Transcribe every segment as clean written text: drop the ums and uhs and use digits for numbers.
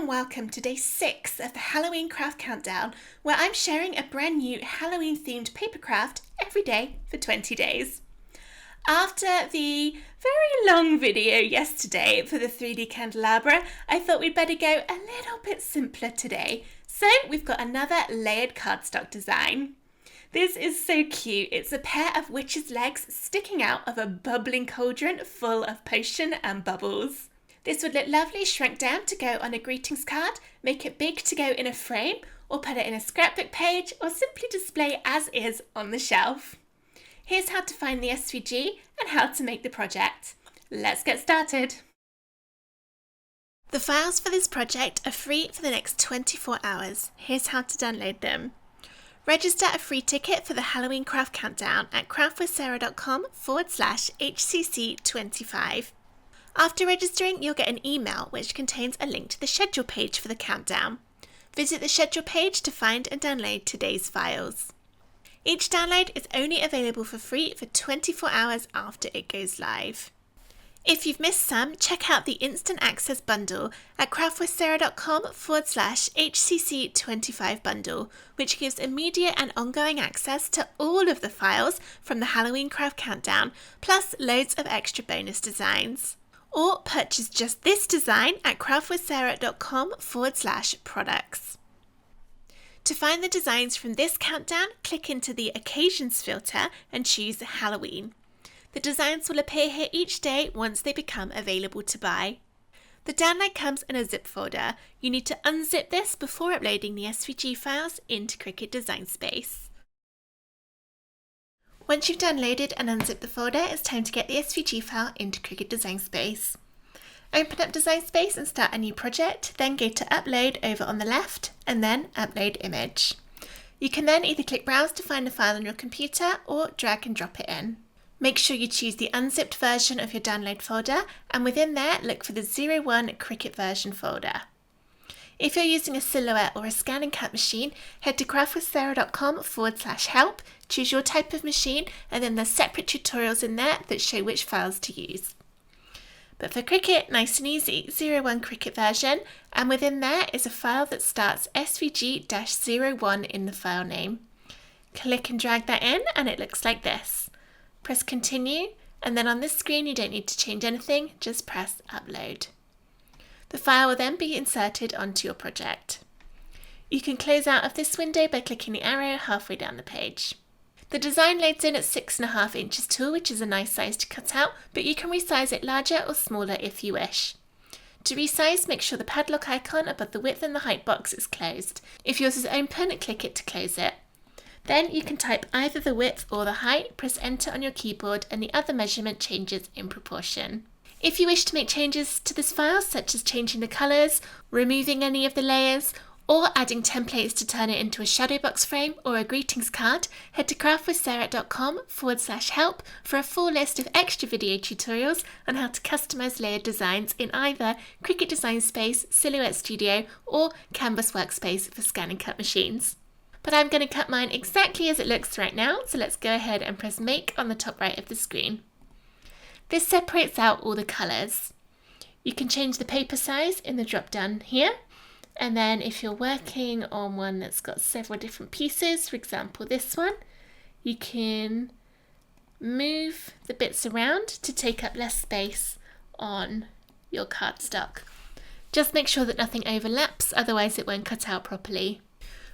and welcome to day 6 of the Halloween Craft Countdown, where I'm sharing a brand new Halloween themed paper craft every day for 20 days. After the very long video yesterday for the 3D candelabra, I thought we'd better go a little bit simpler today. So we've got another layered cardstock design. This is so cute. It's a pair of witch's legs sticking out of a bubbling cauldron full of potion and bubbles. This would look lovely shrunk down to go on a greetings card, make it big to go in a frame, or put it in a scrapbook page, or simply display as is on the shelf. Here's how to find the SVG and how to make the project. Let's get started. The files for this project are free for the next 24 hours. Here's how to download them. Register a free ticket for the Halloween Craft Countdown at craftwithsarah.com/HCC25. After registering, you'll get an email which contains a link to the schedule page for the countdown. Visit the schedule page to find and download today's files. Each download is only available for free for 24 hours after it goes live. If you've missed some, check out the Instant Access bundle at craftwithsarah.com/HCC25 bundle, which gives immediate and ongoing access to all of the files from the Halloween Craft Countdown, plus loads of extra bonus designs. Or purchase just this design at craftwithsarah.com/products. To find the designs from this countdown, click into the Occasions filter and choose Halloween. The designs will appear here each day once they become available to buy. The download comes in a zip folder. You need to unzip this before uploading the SVG files into Cricut Design Space. Once you've downloaded and unzipped the folder, it's time to get the SVG file into Cricut Design Space. Open up Design Space and start a new project, then go to Upload over on the left, and then Upload Image. You can then either click Browse to find the file on your computer, or drag and drop it in. Make sure you choose the unzipped version of your download folder, and within there, look for the 01 Cricut version folder. If you're using a Silhouette or a scan and cut machine, head to craftwithsarah.com/help, choose your type of machine, and then there's separate tutorials in there that show which files to use. But for Cricut, nice and easy, 01 Cricut version, and within there is a file that starts SVG-01 in the file name. Click and drag that in, and it looks like this. Press continue, and then on this screen you don't need to change anything, just press upload. The file will then be inserted onto your project. You can close out of this window by clicking the arrow halfway down the page. The design loads in at 6.5 inches tall, which is a nice size to cut out, but you can resize it larger or smaller if you wish. To resize, make sure the padlock icon above the width and the height box is closed. If yours is open, click it to close it. Then you can type either the width or the height, press enter on your keyboard, and the other measurement changes in proportion. If you wish to make changes to this file, such as changing the colours, removing any of the layers, or adding templates to turn it into a shadow box frame or a greetings card, head to craftwithsarah.com/help for a full list of extra video tutorials on how to customise layered designs in either Cricut Design Space, Silhouette Studio, or Canvas Workspace for scan and cut machines. But I'm going to cut mine exactly as it looks right now, so let's go ahead and press Make on the top right of the screen. This separates out all the colours. You can change the paper size in the drop down here, and then if you're working on one that's got several different pieces, for example this one, you can move the bits around to take up less space on your cardstock. Just make sure that nothing overlaps, otherwise it won't cut out properly.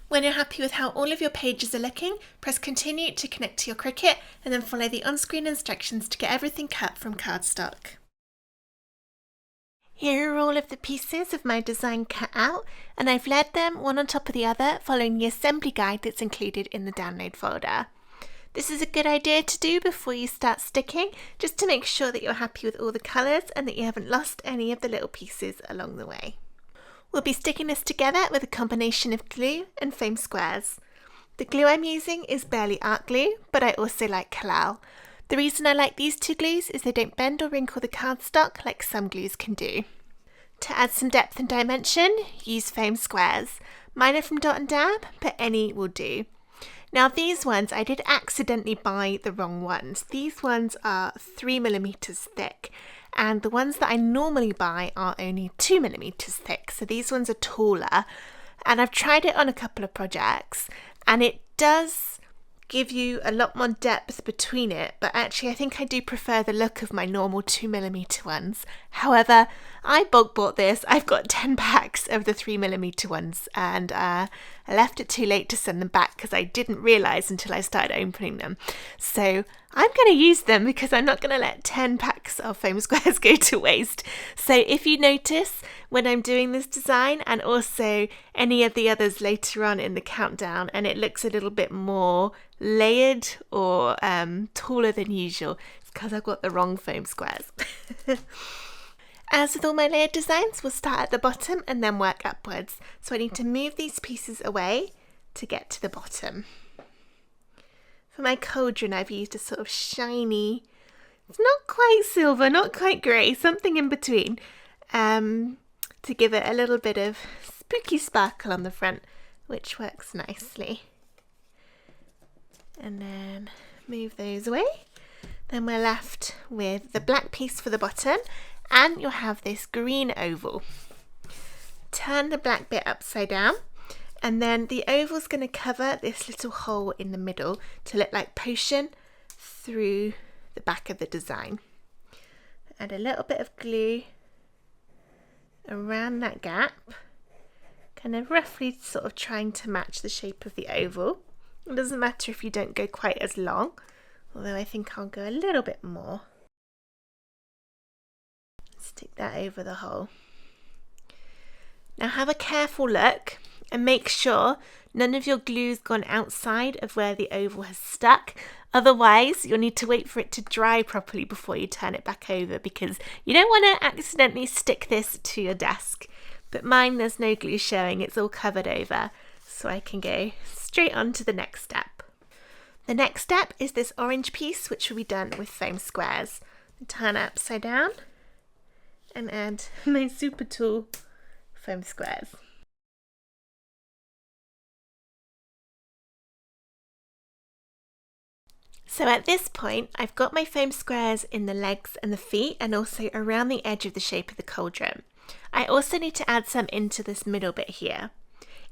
When you're happy with how all of your pages are looking, press continue to connect to your Cricut, and then follow the on-screen instructions to get everything cut from cardstock. Here are all of the pieces of my design cut out, and I've layered them one on top of the other following the assembly guide that's included in the download folder. This is a good idea to do before you start sticking, just to make sure that you're happy with all the colours and that you haven't lost any of the little pieces along the way. We'll be sticking this together with a combination of glue and foam squares. The glue I'm using is Barely Art Glue, but I also like Kalal. The reason I like these two glues is they don't bend or wrinkle the cardstock like some glues can do. To add some depth and dimension, use foam squares. Mine are from Dot & Dab, but any will do. Now these ones, I did accidentally buy the wrong ones. These ones are 3mm thick, and the ones that I normally buy are only 2mm thick, so these ones are taller. And I've tried it on a couple of projects, and it does give you a lot more depth between it, but actually I think I do prefer the look of my normal 2mm ones. However, I bulk bought this. I've got 10 packs of the 3mm ones, and I left it too late to send them back because I didn't realise until I started opening them. So I'm going to use them because I'm not going to let 10 packs of foam squares go to waste. So if you notice when I'm doing this design, and also any of the others later on in the countdown, and it looks a little bit more layered or taller than usual, it's because I've got the wrong foam squares. As with all my layered designs, we'll start at the bottom and then work upwards. So I need to move these pieces away to get to the bottom. For my cauldron, I've used a sort of shiny, it's not quite silver, not quite grey, something in between, to give it a little bit of spooky sparkle on the front, which works nicely. And then move those away. Then we're left with the black piece for the bottom, and you'll have this green oval. Turn the black bit upside down, and then the oval's going to cover this little hole in the middle to look like potion through the back of the design. Add a little bit of glue around that gap, kind of roughly sort of trying to match the shape of the oval. It doesn't matter if you don't go quite as long, although I think I'll go a little bit more. Stick that over the hole. Now have a careful look and make sure none of your glue's gone outside of where the oval has stuck. Otherwise, you'll need to wait for it to dry properly before you turn it back over, because you don't want to accidentally stick this to your desk. But mine, there's no glue showing, it's all covered over, so I can go straight on to the next step. The next step is this orange piece, which will be done with foam squares. Turn it upside down and add my super tall foam squares. So at this point, I've got my foam squares in the legs and the feet, and also around the edge of the shape of the cauldron. I also need to add some into this middle bit here.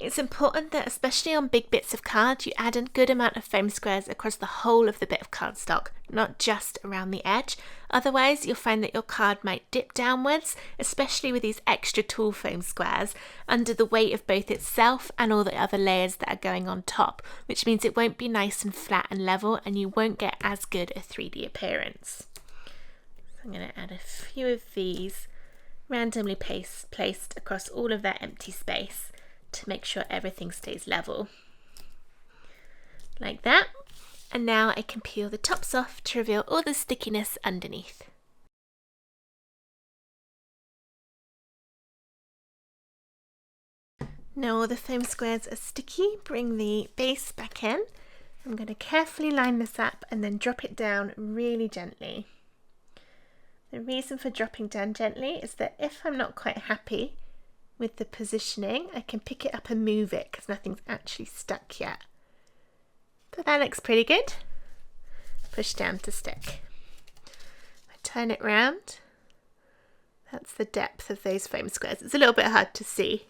It's important that, especially on big bits of card, you add a good amount of foam squares across the whole of the bit of cardstock, not just around the edge. Otherwise, you'll find that your card might dip downwards, especially with these extra tall foam squares, under the weight of both itself and all the other layers that are going on top, which means it won't be nice and flat and level, and you won't get as good a 3D appearance. So I'm going to add a few of these randomly placed across all of that empty space, to make sure everything stays level. Like that. And now I can peel the tops off to reveal all the stickiness underneath. Now all the foam squares are sticky, bring the base back in. I'm going to carefully line this up and then drop it down really gently. The reason for dropping down gently is that if I'm not quite happy with the positioning, I can pick it up and move it because nothing's actually stuck yet. But that looks pretty good. Push down to stick. I turn it round. That's the depth of those foam squares. It's a little bit hard to see,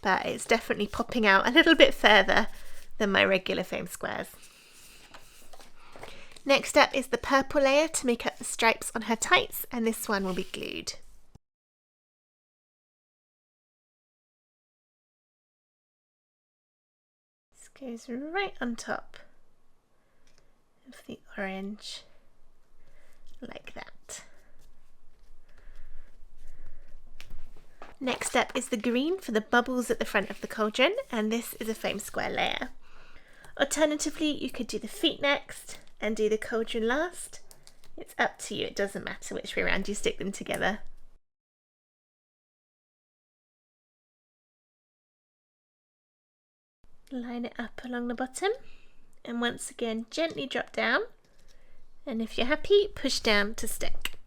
but it's definitely popping out a little bit further than my regular foam squares. Next up is the purple layer to make up the stripes on her tights, and this one will be glued. Goes right on top of the orange, like that. Next up is the green for the bubbles at the front of the cauldron, and this is a foam square layer. Alternatively, you could do the feet next and do the cauldron last. It's up to you, it doesn't matter which way around you stick them together. Line it up along the bottom, and once again gently drop down, and if you're happy, push down to stick.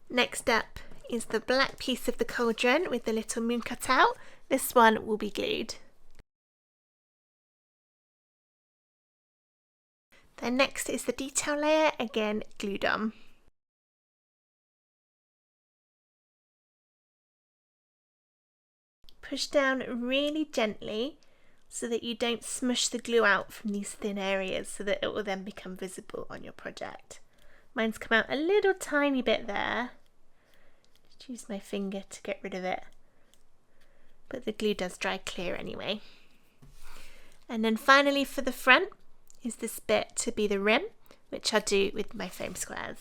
Next up is the black piece of the cauldron with the little moon cut out. This one will be glued. Then next is the detail layer, again glued on. push down really gently so that you don't smush the glue out from these thin areas so that it will then become visible on your project. Mine's come out a little tiny bit there. Just use my finger to get rid of it. But the glue does dry clear anyway. And then finally for the front is this bit to be the rim, which I'll do with my foam squares.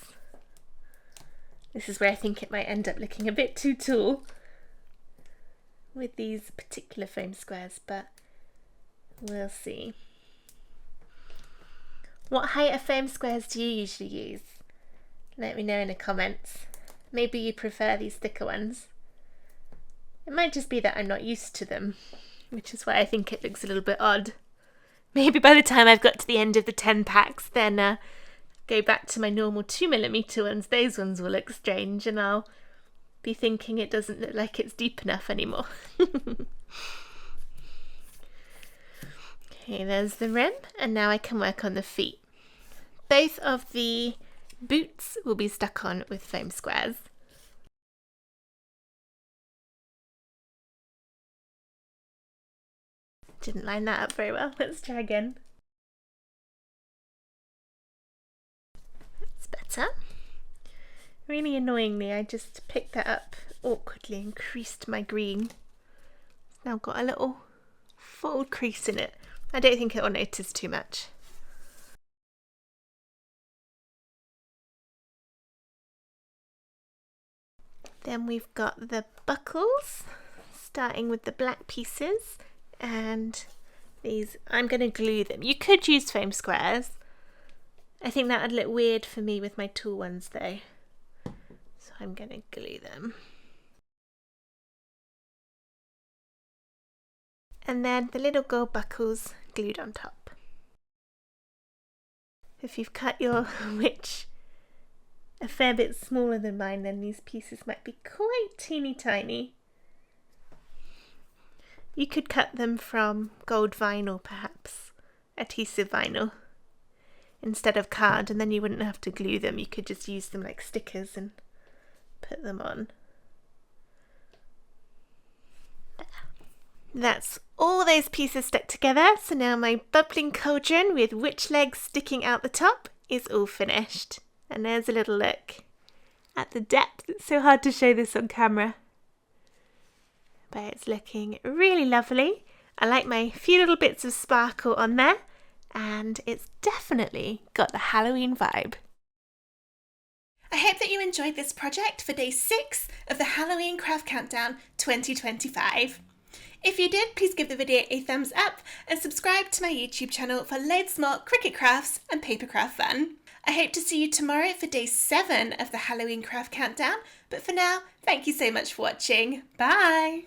This is where I think it might end up looking a bit too tall with these particular foam squares, but we'll see. What height of foam squares do you usually use? Let me know in the comments. Maybe you prefer these thicker ones. It might just be that I'm not used to them, which is why I think it looks a little bit odd. Maybe by the time I've got to the end of the 10 packs, then go back to my normal 2mm ones. Those ones will look strange and I'll be thinking it doesn't look like it's deep enough anymore. Okay, there's the rim, and now I can work on the feet. Both of the boots will be stuck on with foam squares. Didn't line that up very well. Let's try again. That's better. Really annoyingly, I just picked that up awkwardly and creased my green. It's now got a little fold crease in it. I don't think it will notice too much. Then we've got the buckles, starting with the black pieces, and these, I'm going to glue them. You could use foam squares. I think that would look weird for me with my tool ones though. So I'm going to glue them. And then the little gold buckles glued on top. If you've cut your witch a fair bit smaller than mine, then these pieces might be quite teeny tiny. You could cut them from gold vinyl perhaps, adhesive vinyl, instead of card, and then you wouldn't have to glue them. You could just use them like stickers and put them on. That's all those pieces stuck together, so now my bubbling cauldron with witch legs sticking out the top is all finished. And there's a little look at the depth. It's so hard to show this on camera, but it's looking really lovely. I like my few little bits of sparkle on there, and it's definitely got the Halloween vibe. I hope that you enjoyed this project for day 6 of the Halloween Craft Countdown 2025. If you did, please give the video a thumbs up and subscribe to my YouTube channel for loads more Cricut crafts and papercraft fun. I hope to see you tomorrow for day 7 of the Halloween Craft Countdown, but for now, thank you so much for watching. Bye!